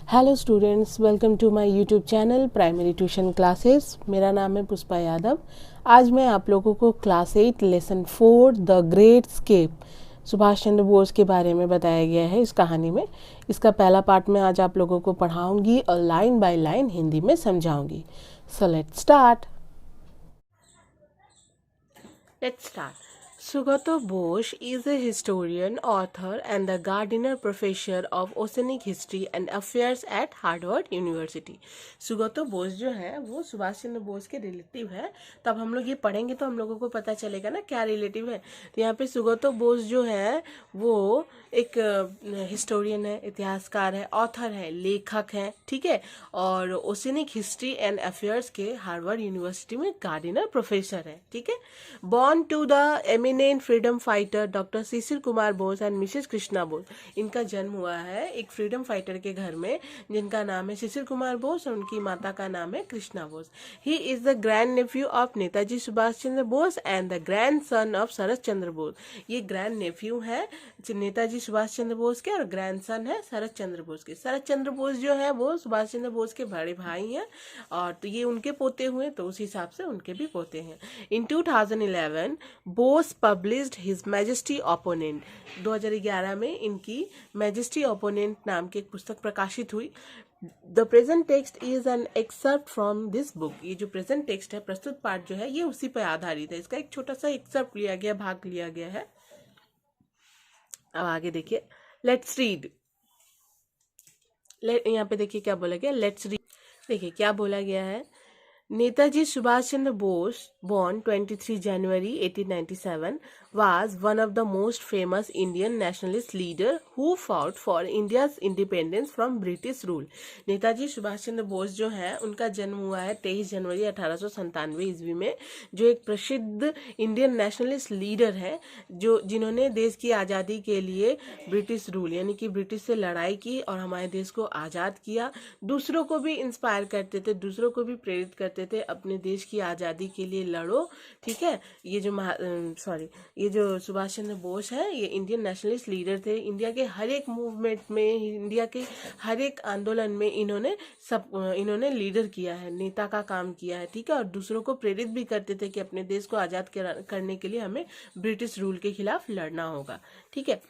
Hello students, welcome to my YouTube channel primary tuition classes. मेरा नाम है पुष्पा यादव। आज मैं आप लोगों को class 8 lesson 4 the great escape Subhash Chandra Bose के बारे में बताया गया है इस कहानी में। इसका पहला पार्ट मैं आज आप लोगों को पढ़ाऊंगी और लाइन बाय लाइन हिंदी में समझाऊंगी। So let's start. Sugato Bose is a historian, author, and the Gardiner Professor of Oceanic History and Affairs at Harvard University. Sugato Bose जो है वो सुभाष चंद्र बोस के रिलेटिव है। तब हम लोग ये पढ़ेंगे तो हम लोगों को पता चलेगा ना क्या रिलेटिव है। तो यहाँ पे सुगतो बोस जो है वो एक हिस्टोरियन है, इतिहासकार है, ऑथर है, लेखक है, ठीक है। और ओशनिक हिस्ट्री एंड अफेयर्स के हार्वर्ड यूनिवर्सिटी में गार्डिनर प्रोफेसर है, ठीक है। Born to the eminent freedom fighter doctor Shishir Kumar Bose and Mrs Krishna Bose. इनका जन्म हुआ है एक फ्रीडम फाइटर के घर में जिनका नाम है शिशिर कुमार बोस और उनकी माता का नाम है Krishna Bose. He is the grand nephew of Netaji Subhash Chandra Bose and the grand son of Sarat Chandra Bose. ये ग्रैंड नेफ्यू है नेताजी सुभाष चंद्र बोस के और ग्रैंड सन है शरद चंद्र बोस के। शरद चंद्र बोस जो है वो सुभाष चंद्र बोस के बड़े भाई हैं और तो ये उनके पोते हुए तो उस हिसाब से उनके भी पोते हैं। इन 2011 Bose published his majesty opponent. 2011 में इनकी मैजेस्टी ओपोनेंट नाम की एक पुस्तक प्रकाशित हुई। The present text is an excerpt from this book. ये जो प्रेजेंट टेक्स्ट है, प्रस्तुत पाठ जो है, ये उसी पर आधारित है। इसका एक छोटा सा एक्सर्प्ट लिया गया, भाग लिया गया है। अब आगे देखिए, लेट्स रीड। यहाँ पे देखिए क्या बोला गया, लेट्स रीड। देखिए क्या बोला गया है। Netaji Subhash Chandra Bose, born 23 January 1897, was one of the most famous Indian nationalist leader who fought for India's independence from British rule. Netaji Subhash Chandra Bose जो है उनका जन्म हुआ है 23 जनवरी 1897 ईस्वी में, जो एक प्रसिद्ध इंडियन नेशनलिस्ट लीडर है जो जिन्होंने देश की आज़ादी के लिए ब्रिटिश रूल यानी कि ब्रिटिश से लड़ाई की और हमारे देश को आज़ाद किया। दूसरों को भी इंस्पायर करते थे, दूसरों को भी प्रेरित करते थे अपने देश की आज़ादी के लिए लड़ो, ठीक है। ये जो सुभाष चंद्र बोस है ये इंडियन नेशनलिस्ट लीडर थे। इंडिया के हर एक मूवमेंट में, इंडिया के हर एक आंदोलन में इन्होंने लीडर किया है, नेता का काम किया है, ठीक है। और दूसरों को प्रेरित भी करते थे कि अपने देश को आज़ाद करने के लिए हमें ब्रिटिश रूल के खिलाफ लड़ना होगा, ठीक है।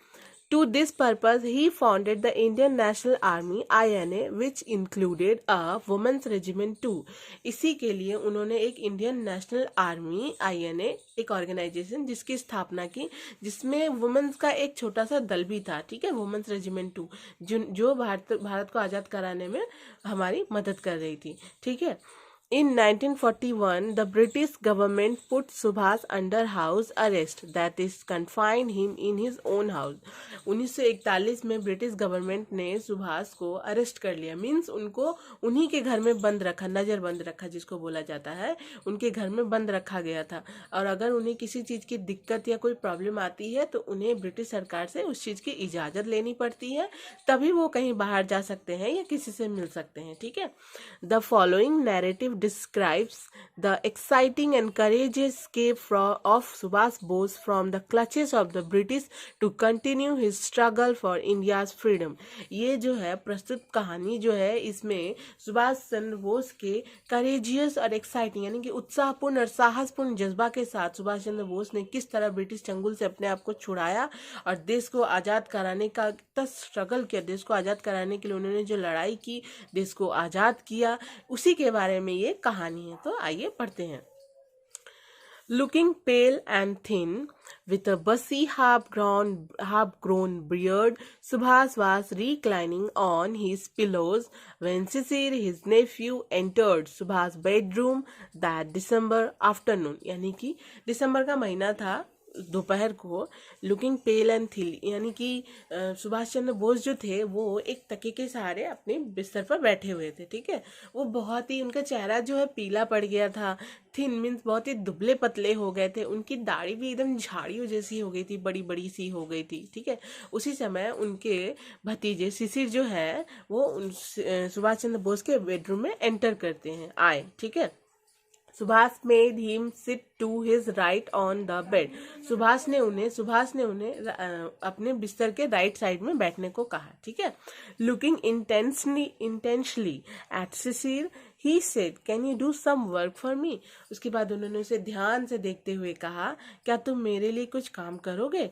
To this purpose, he founded the Indian National Army (INA), which included a women's regiment too. इसी के लिए उन्होंने एक इंडियन नेशनल आर्मी (INA) एक ऑर्गेनाइजेशन जिसकी स्थापना की, जिसमें वुमेन्स का एक छोटा सा दल भी था, ठीक है, वुमेन्स रेजिमेंट 2, जो भारत को आज़ाद कराने में हमारी मदद कर रही थी, ठीक है। In 1941, the British government put Subhas under house arrest, that is, confined him in his own house. 1941 में ब्रिटिश गवर्नमेंट ने सुभाष को अरेस्ट कर लिया, मीन्स उनको उन्हीं के घर में बंद रखा, नज़रबंद रखा जिसको बोला जाता है, उनके घर में बंद रखा गया था। और अगर उन्हें किसी चीज़ की दिक्कत या कोई प्रॉब्लम आती है तो उन्हें ब्रिटिश सरकार से उस चीज़ की इजाज़त लेनी पड़ती है, तभी वो कहीं बाहर जा सकते हैं या किसी से मिल सकते हैं, ठीक है। The following narrative describes the exciting and courageous escape of Subhas Bose from the clutches of the British to continue his struggle for India's freedom. ये जो है प्रस्तुत कहानी जो है, इसमें सुभाष चंद्र बोस के करेजियस और एक्साइटिंग यानी कि उत्साहपूर्ण और साहसपूर्ण जज्बा के साथ सुभाष चंद्र बोस ने किस तरह ब्रिटिश चंगुल से अपने आप को छुड़ाया और देश को आज़ाद कराने का स्ट्रगल किया, देश को आज़ाद कराने के लिए उन्होंने जो लड़ाई की, देश को आज़ाद किया, उसी के बारे में ये कहानी है। तो आइए पढ़ते हैं। Looking pale and thin, with a bussy half-grown beard, Subhas was reclining on his pillows when Shishir, his nephew, entered Subhas' bedroom that December afternoon, यानी कि दिसंबर का महीना था, दोपहर को। लुकिंग पेल एंड थिल यानी कि सुभाष चंद्र बोस जो थे वो एक तकिए के सहारे अपने बिस्तर पर बैठे हुए थे, ठीक है। वो बहुत ही, उनका चेहरा जो है पीला पड़ गया था। थिन मीन्स बहुत ही दुबले पतले हो गए थे। उनकी दाढ़ी भी एकदम झाड़ियों जैसी हो गई थी, बड़ी बड़ी सी हो गई थी, ठीक है। उसी समय उनके भतीजे शिशिर जो है वो सुभाष चंद्र बोस के बेडरूम में एंटर करते हैं, आए, ठीक है। Subhas made him sit to his right on the bed. Subhas ने उन्हें अपने बिस्तर के राइट साइड में बैठने को कहा, ठीक है। Looking intently at Sisir he said, can you do some work for me. उसके बाद उन्होंने उसे ध्यान से देखते हुए कहा, क्या तुम मेरे लिए कुछ काम करोगे।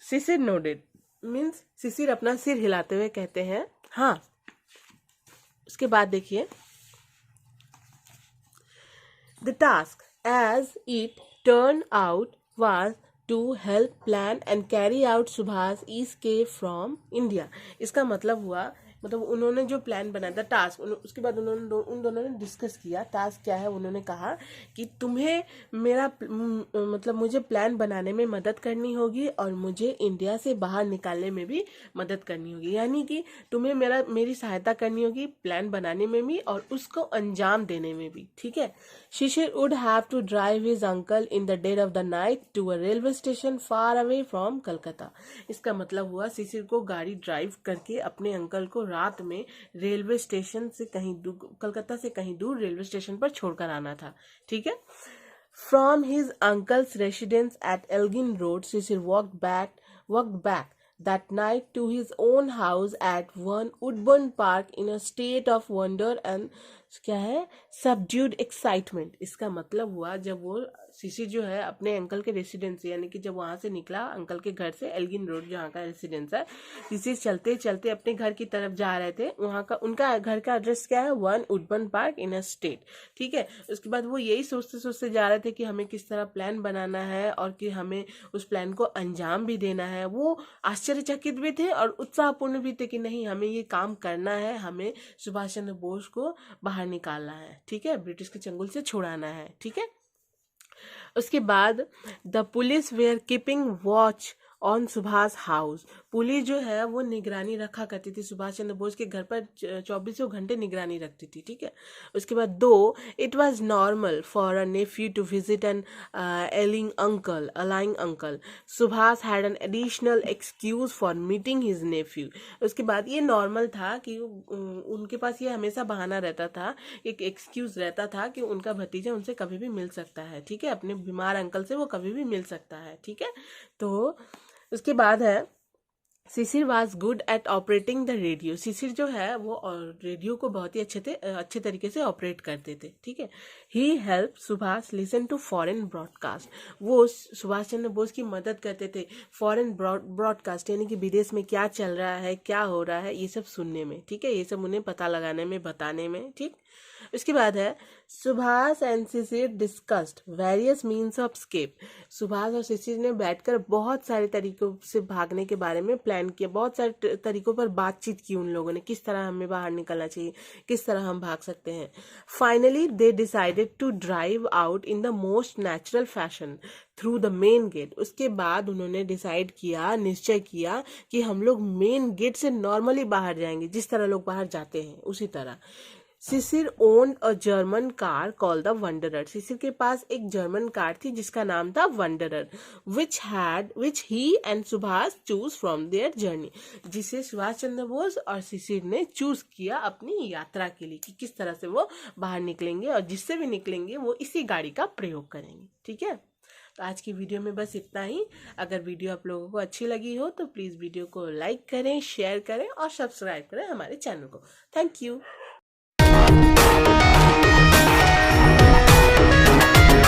सिसिर नोडेड, मीन्स सिसिर अपना सिर हिलाते हुए कहते हैं हाँ। उसके बाद देखिए, the task as it turned out was to help plan and carry out Subhash escape from India। इसका मतलब हुआ, मतलब उन्होंने जो प्लान बनाया था टास्क, उसके बाद उन दोनों ने डिस्कस किया टास्क क्या है। उन्होंने कहा कि तुम्हें मेरा मतलब मुझे प्लान बनाने में मदद करनी होगी और मुझे इंडिया से बाहर निकालने में भी मदद करनी होगी, यानी कि तुम्हें मेरी सहायता करनी होगी प्लान बनाने में भी और उसको अंजाम देने में भी, ठीक है। शिशिर would have to drive his uncle in the dead of the night to a railway station far away from Calcutta. इसका मतलब हुआ शिशिर को गाड़ी ड्राइव करके अपने अंकल को रात में रेलवे स्टेशन से कहीं दूर, कलकत्ता से कहीं दूर रेलवे स्टेशन पर छोड़कर आना था, ठीक है। From his uncle's residence at Elgin Road, Shishir walked back that night to his own house at one Woodburn Park in a state of wonder and क्या है, subdued excitement। इसका मतलब हुआ जब वो शिशिर जो है अपने अंकल के रेसिडेंस से, यानी कि जब वहां से निकला अंकल के घर से, एल्गिन रोड जहाँ का रेसिडेंस है, शिशिर चलते चलते अपने घर की तरफ जा रहे थे। वहां का उनका घर का एड्रेस क्या है, one Woodburn park in a state, ठीक है। उसके बाद वो यही सोचते सोचते जा रहे थे कि हमें किस तरह प्लान बनाना है और कि हमें उस प्लान को अंजाम भी देना है। वो आश्चर्यचकित भी थे और उत्साहपूर्ण भी थे कि नहीं, हमें ये काम करना है, हमें सुभाष चंद्र बोस को बाहर निकालना है, ठीक है, ब्रिटिश के चंगुल से छुड़ाना है, ठीक है। उसके बाद the police were keeping watch on Subhas house. Police जो है वो निगरानी रखा करती थी, सुभाष चंद्र बोस के घर पर 24 घंटे निगरानी रखती थी, ठीक है। उसके बाद though it was normal for a nephew to visit an ailing uncle, Subhash had an additional excuse for meeting his nephew. उसके बाद ये नॉर्मल था कि उनके पास ये हमेशा बहाना रहता था, एक एक्सक्यूज रहता था कि उनका भतीजा उनसे कभी भी मिल सकता है, ठीक है, अपने बीमार अंकल से वो कभी भी मिल सकता है, ठीक है। तो उसके बाद है Sisir was good at operating the radio. Sisir जो है वो रेडियो को बहुत ही अच्छे तरीके से ऑपरेट करते थे, ठीक है। He help Subhash listen to foreign broadcast. वो सुभाष चंद्र बोस की मदद करते थे फॉरेन ब्रॉडकास्ट, यानी कि विदेश में क्या चल रहा है, क्या हो रहा है, ये सब सुनने में, ठीक है, ये सब उन्हें पता लगाने में, बताने में, ठीक। उसके बाद है Subhas and Shishir discussed various means of escape. Subhas और शिशिर ने बैठकर बहुत सारे तरीकों से भागने के बारे में प्लान किया, बहुत सारे तरीकों पर बातचीत की उन लोगों ने, किस तरह हमें बाहर निकलना चाहिए, किस तरह हम भाग सकते हैं। Finally they decided to drive out in the most natural fashion through the main gate. उसके बाद उन्होंने डिसाइड किया, निश्चय किया कि हम लोग मेन गेट से नॉर्मली बाहर जाएंगे, जिस तरह लोग बाहर जाते हैं उसी तरह। Sisir owned a German car called the Wanderer. Sisir के पास एक जर्मन कार थी जिसका नाम था Wanderer, which he and Subhash choose from their journey, जिसे सुभाष चंद्र बोस और शिशिर ने चूज किया अपनी यात्रा के लिए कि किस तरह से वो बाहर निकलेंगे, और जिससे भी निकलेंगे वो इसी गाड़ी का प्रयोग करेंगे, ठीक है। तो आज की वीडियो में बस इतना ही। अगर वीडियो आप लोगों को अच्छी लगी हो तो प्लीज़ वीडियो को लाइक करें, शेयर करें और सब्सक्राइब करें हमारे चैनल को। Thank you.